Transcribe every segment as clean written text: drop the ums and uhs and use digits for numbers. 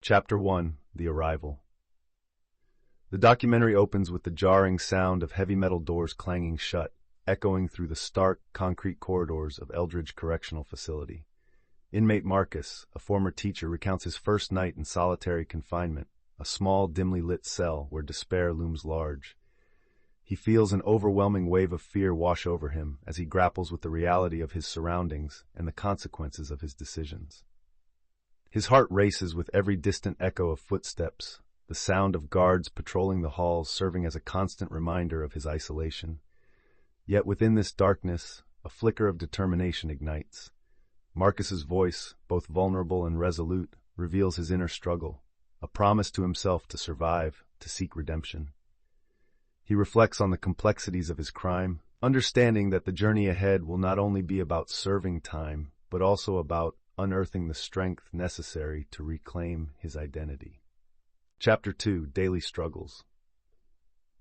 Chapter 1: The Arrival. The documentary opens with the jarring sound of heavy metal doors clanging shut, echoing through the stark, concrete corridors of Eldridge Correctional Facility. Inmate Marcus, a former teacher, recounts his first night in solitary confinement, a small, dimly lit cell where despair looms large. He feels an overwhelming wave of fear wash over him as he grapples with the reality of his surroundings and the consequences of his decisions. His heart races with every distant echo of footsteps, the sound of guards patrolling the halls serving as a constant reminder of his isolation. Yet within this darkness, a flicker of determination ignites. Marcus's voice, both vulnerable and resolute, reveals his inner struggle, a promise to himself to survive, to seek redemption. He reflects on the complexities of his crime, understanding that the journey ahead will not only be about serving time, but also about unearthing the strength necessary to reclaim his identity. Chapter 2: Daily Struggles.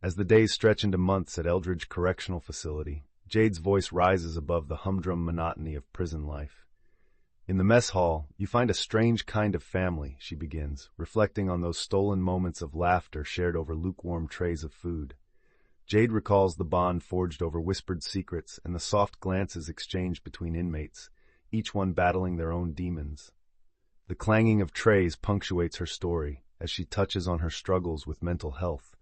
As the days stretch into months at Eldridge Correctional Facility, Jade's voice rises above the humdrum monotony of prison life. In the mess hall, you find a strange kind of family, she begins, reflecting on those stolen moments of laughter shared over lukewarm trays of food. Jade recalls the bond forged over whispered secrets and the soft glances exchanged between inmates, each one battling their own demons. The clanging of trays punctuates her story as she touches on her struggles with mental health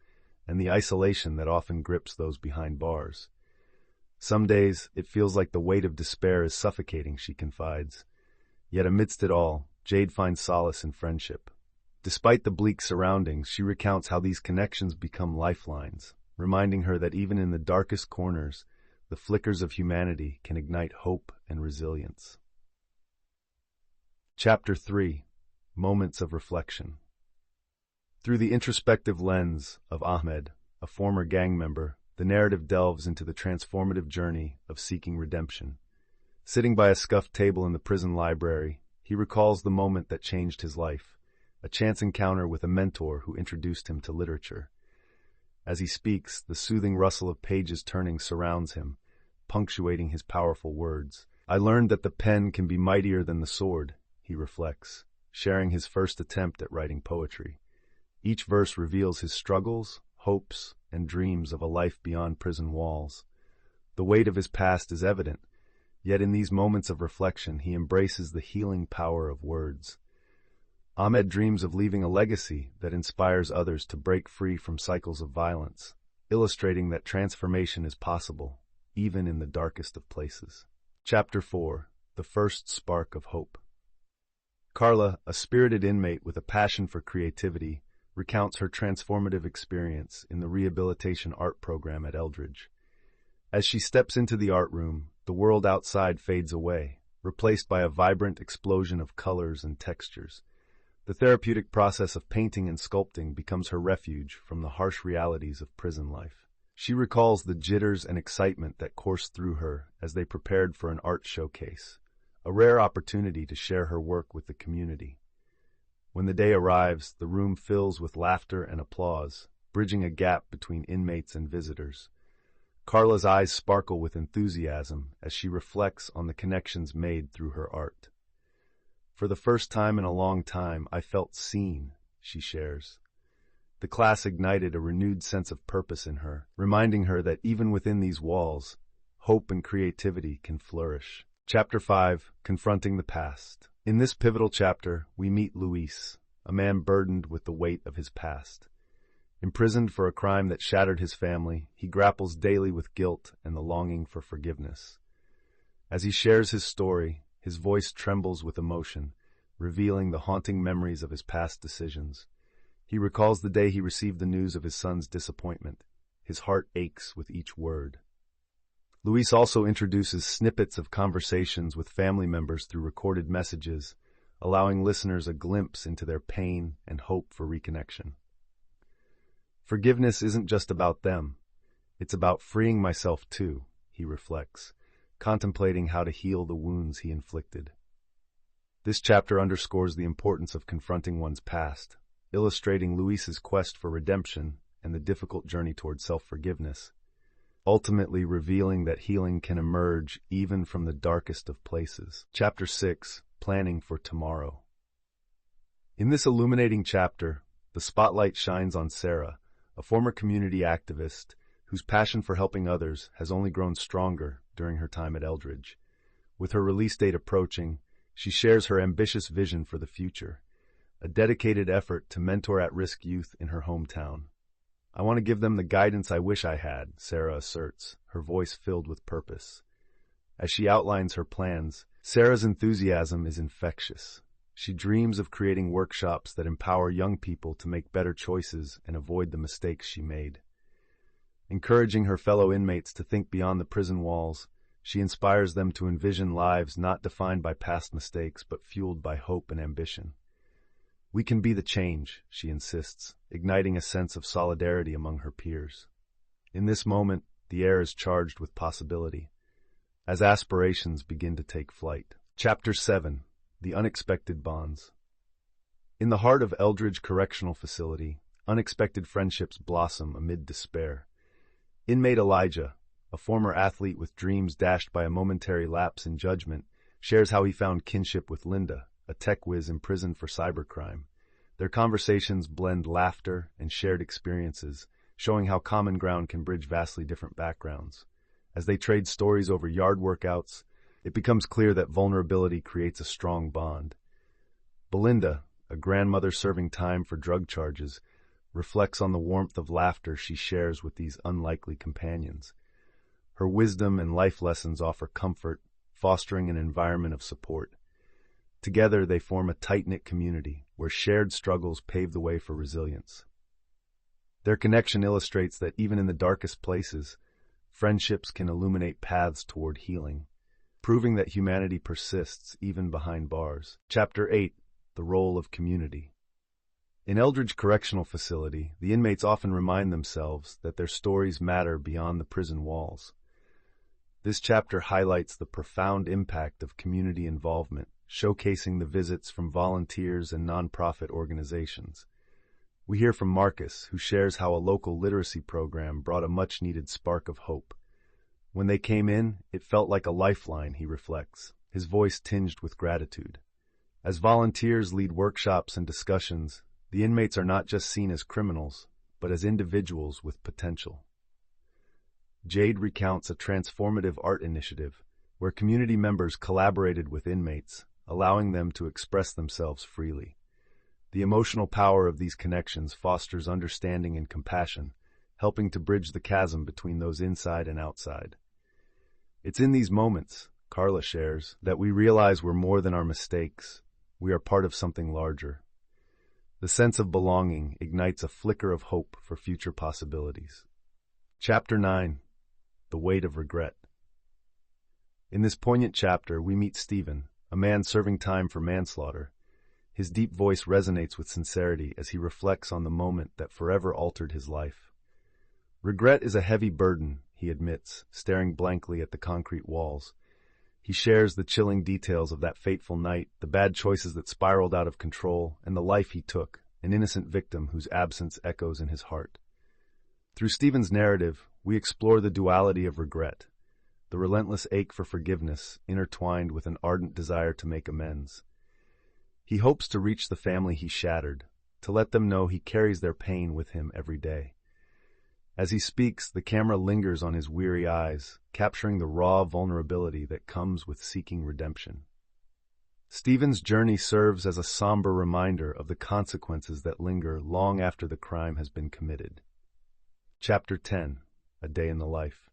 and the isolation that often grips those behind bars. Some days, it feels like the weight of despair is suffocating, she confides. Yet amidst it all, Jade finds solace in friendship. Despite the bleak surroundings, she recounts how these connections become lifelines, reminding her that even in the darkest corners, the flickers of humanity can ignite hope and resilience. Chapter 3: Moments of Reflection. Through the introspective lens of Ahmed, a former gang member, the narrative delves into the transformative journey of seeking redemption. Sitting by a scuffed table in the prison library, he recalls the moment that changed his life, a chance encounter with a mentor who introduced him to literature. As he speaks, the soothing rustle of pages turning surrounds him, punctuating his powerful words. "I learned that the pen can be mightier than the sword," he reflects, sharing his first attempt at writing poetry. Each verse reveals his struggles, hopes, and dreams of a life beyond prison walls. The weight of his past is evident, yet in these moments of reflection he embraces the healing power of words. Ahmed dreams of leaving a legacy that inspires others to break free from cycles of violence, illustrating that transformation is possible, even in the darkest of places. Chapter 4: The First Spark of Hope. Carla, a spirited inmate with a passion for creativity, recounts her transformative experience in the rehabilitation art program at Eldridge. As she steps into the art room, the world outside fades away, replaced by a vibrant explosion of colors and textures. The therapeutic process of painting and sculpting becomes her refuge from the harsh realities of prison life. She recalls the jitters and excitement that coursed through her as they prepared for an art showcase, a rare opportunity to share her work with the community. When the day arrives, the room fills with laughter and applause, bridging a gap between inmates and visitors. Carla's eyes sparkle with enthusiasm as she reflects on the connections made through her art. "For the first time in a long time, I felt seen," she shares. The class ignited a renewed sense of purpose in her, reminding her that even within these walls, hope and creativity can flourish. Chapter 5: Confronting the Past. In this pivotal chapter, we meet Luis, a man burdened with the weight of his past. Imprisoned for a crime that shattered his family, he grapples daily with guilt and the longing for forgiveness. As he shares his story, his voice trembles with emotion, revealing the haunting memories of his past decisions. He recalls the day he received the news of his son's disappointment. His heart aches with each word. Luis also introduces snippets of conversations with family members through recorded messages, allowing listeners a glimpse into their pain and hope for reconnection. "Forgiveness isn't just about them. It's about freeing myself too," he reflects, contemplating how to heal the wounds he inflicted. This chapter underscores the importance of confronting one's past, illustrating Luis's quest for redemption and the difficult journey toward self-forgiveness, ultimately revealing that healing can emerge even from the darkest of places. Chapter 6: Planning for Tomorrow. In this illuminating chapter, the spotlight shines on Sarah, a former community activist whose passion for helping others has only grown stronger during her time at Eldridge. With her release date approaching, she shares her ambitious vision for the future, a dedicated effort to mentor at-risk youth in her hometown. "I want to give them the guidance I wish I had," Sarah asserts, her voice filled with purpose. As she outlines her plans, Sarah's enthusiasm is infectious. She dreams of creating workshops that empower young people to make better choices and avoid the mistakes she made. Encouraging her fellow inmates to think beyond the prison walls, she inspires them to envision lives not defined by past mistakes but fueled by hope and ambition. "We can be the change," she insists, igniting a sense of solidarity among her peers. In this moment, the air is charged with possibility, as aspirations begin to take flight. Chapter 7. The Unexpected Bonds. In the heart of Eldridge Correctional Facility, unexpected friendships blossom amid despair. Inmate Elijah, a former athlete with dreams dashed by a momentary lapse in judgment, shares how he found kinship with Linda, a tech whiz imprisoned for cybercrime. Their conversations blend laughter and shared experiences, showing how common ground can bridge vastly different backgrounds. As they trade stories over yard workouts, it becomes clear that vulnerability creates a strong bond. Belinda, a grandmother serving time for drug charges, reflects on the warmth of laughter she shares with these unlikely companions. Her wisdom and life lessons offer comfort, fostering an environment of support. Together, they form a tight-knit community where shared struggles pave the way for resilience. Their connection illustrates that even in the darkest places, friendships can illuminate paths toward healing, proving that humanity persists even behind bars. Chapter 8. The Role of Community. In Eldridge Correctional Facility, the inmates often remind themselves that their stories matter beyond the prison walls. This chapter highlights the profound impact of community involvement, showcasing the visits from volunteers and nonprofit organizations. We hear from Marcus, who shares how a local literacy program brought a much-needed spark of hope. "When they came in, it felt like a lifeline," he reflects, his voice tinged with gratitude. As volunteers lead workshops and discussions, the inmates are not just seen as criminals, but as individuals with potential. Jade recounts a transformative art initiative where community members collaborated with inmates, allowing them to express themselves freely. The emotional power of these connections fosters understanding and compassion, helping to bridge the chasm between those inside and outside. "It's in these moments," Carla shares, "that we realize we're more than our mistakes. We are part of something larger." The sense of belonging ignites a flicker of hope for future possibilities. Chapter 9. The Weight of Regret. In this poignant chapter, we meet Stephen, a man serving time for manslaughter. His deep voice resonates with sincerity as he reflects on the moment that forever altered his life. "Regret is a heavy burden," he admits, staring blankly at the concrete walls. He shares the chilling details of that fateful night, the bad choices that spiraled out of control, and the life he took, an innocent victim whose absence echoes in his heart. Through Stephen's narrative, we explore the duality of regret, the relentless ache for forgiveness intertwined with an ardent desire to make amends. He hopes to reach the family he shattered, to let them know he carries their pain with him every day. As he speaks, the camera lingers on his weary eyes, capturing the raw vulnerability that comes with seeking redemption. Stephen's journey serves as a somber reminder of the consequences that linger long after the crime has been committed. Chapter 10. A Day in the Life.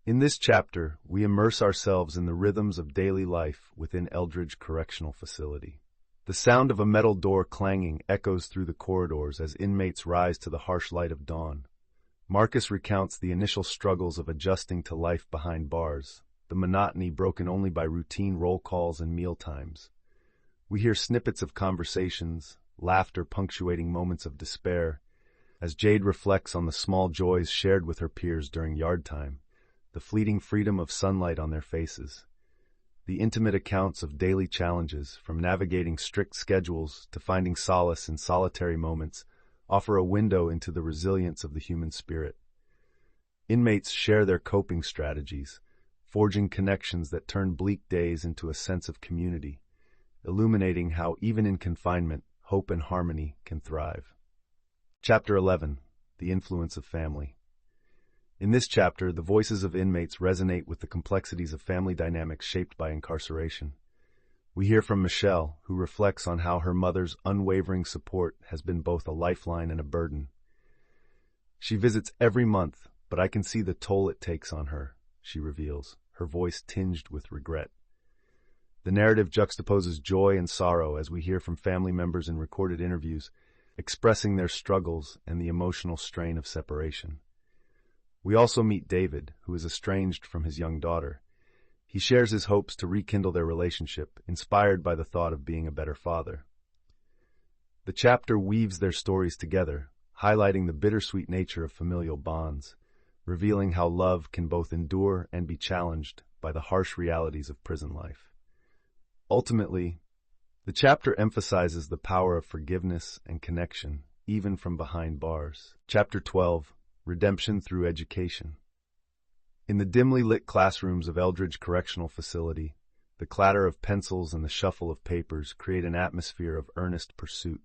In this chapter, we immerse ourselves in the rhythms of daily life within Eldridge Correctional Facility. The sound of a metal door clanging echoes through the corridors as inmates rise to the harsh light of dawn. Marcus recounts the initial struggles of adjusting to life behind bars, the monotony broken only by routine roll calls and meal times. We hear snippets of conversations, laughter punctuating moments of despair, as Jade reflects on the small joys shared with her peers during yard time, the fleeting freedom of sunlight on their faces. The intimate accounts of daily challenges, from navigating strict schedules to finding solace in solitary moments, offer a window into the resilience of the human spirit. Inmates share their coping strategies, forging connections that turn bleak days into a sense of community, illuminating how, even in confinement, hope and harmony can thrive. Chapter 11. The Influence of Family. In this chapter, the voices of inmates resonate with the complexities of family dynamics shaped by incarceration. We hear from Michelle, who reflects on how her mother's unwavering support has been both a lifeline and a burden. She visits every month, but I can see the toll it takes on her, she reveals, her voice tinged with regret. The narrative juxtaposes joy and sorrow as we hear from family members in recorded interviews, expressing their struggles and the emotional strain of separation. We also meet David, who is estranged from his young daughter. He shares his hopes to rekindle their relationship, inspired by the thought of being a better father. The chapter weaves their stories together, highlighting the bittersweet nature of familial bonds, revealing how love can both endure and be challenged by the harsh realities of prison life. Ultimately, the chapter emphasizes the power of forgiveness and connection, even from behind bars. Chapter 12. Redemption through Education. In the dimly lit classrooms of Eldridge Correctional Facility, the clatter of pencils and the shuffle of papers create an atmosphere of earnest pursuit.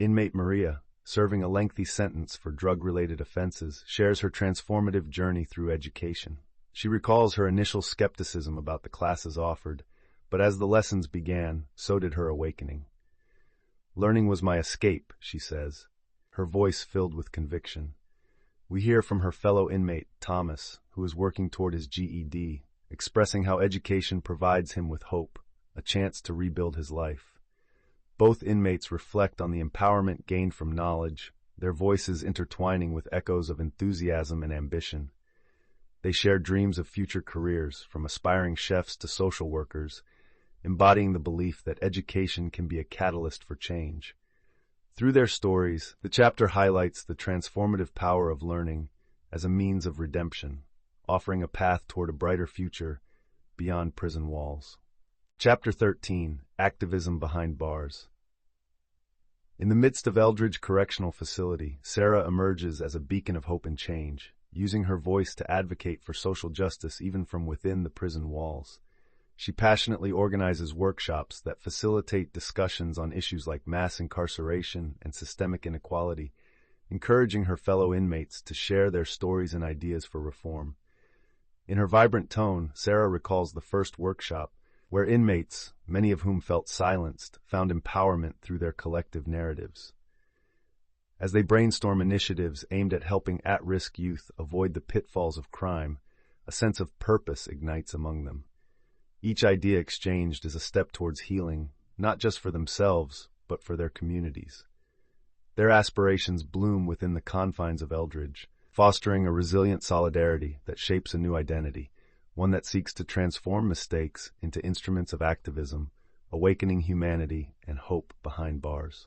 Inmate Maria, serving a lengthy sentence for drug-related offenses, shares her transformative journey through education. She recalls her initial skepticism about the classes offered, but as the lessons began, so did her awakening. "Learning was my escape," she says, her voice filled with conviction. We hear from her fellow inmate, Thomas, who is working toward his GED, expressing how education provides him with hope, a chance to rebuild his life. Both inmates reflect on the empowerment gained from knowledge, their voices intertwining with echoes of enthusiasm and ambition. They share dreams of future careers, from aspiring chefs to social workers, embodying the belief that education can be a catalyst for change. Through their stories, the chapter highlights the transformative power of learning as a means of redemption, offering a path toward a brighter future beyond prison walls. Chapter 13. Activism Behind Bars. In the midst of Eldridge Correctional Facility, Sarah emerges as a beacon of hope and change, using her voice to advocate for social justice even from within the prison walls. She passionately organizes workshops that facilitate discussions on issues like mass incarceration and systemic inequality, encouraging her fellow inmates to share their stories and ideas for reform. In her vibrant tone, Sarah recalls the first workshop, where inmates, many of whom felt silenced, found empowerment through their collective narratives. As they brainstorm initiatives aimed at helping at-risk youth avoid the pitfalls of crime, a sense of purpose ignites among them. Each idea exchanged is a step towards healing, not just for themselves, but for their communities. Their aspirations bloom within the confines of Eldridge, fostering a resilient solidarity that shapes a new identity, one that seeks to transform mistakes into instruments of activism, awakening humanity and hope behind bars.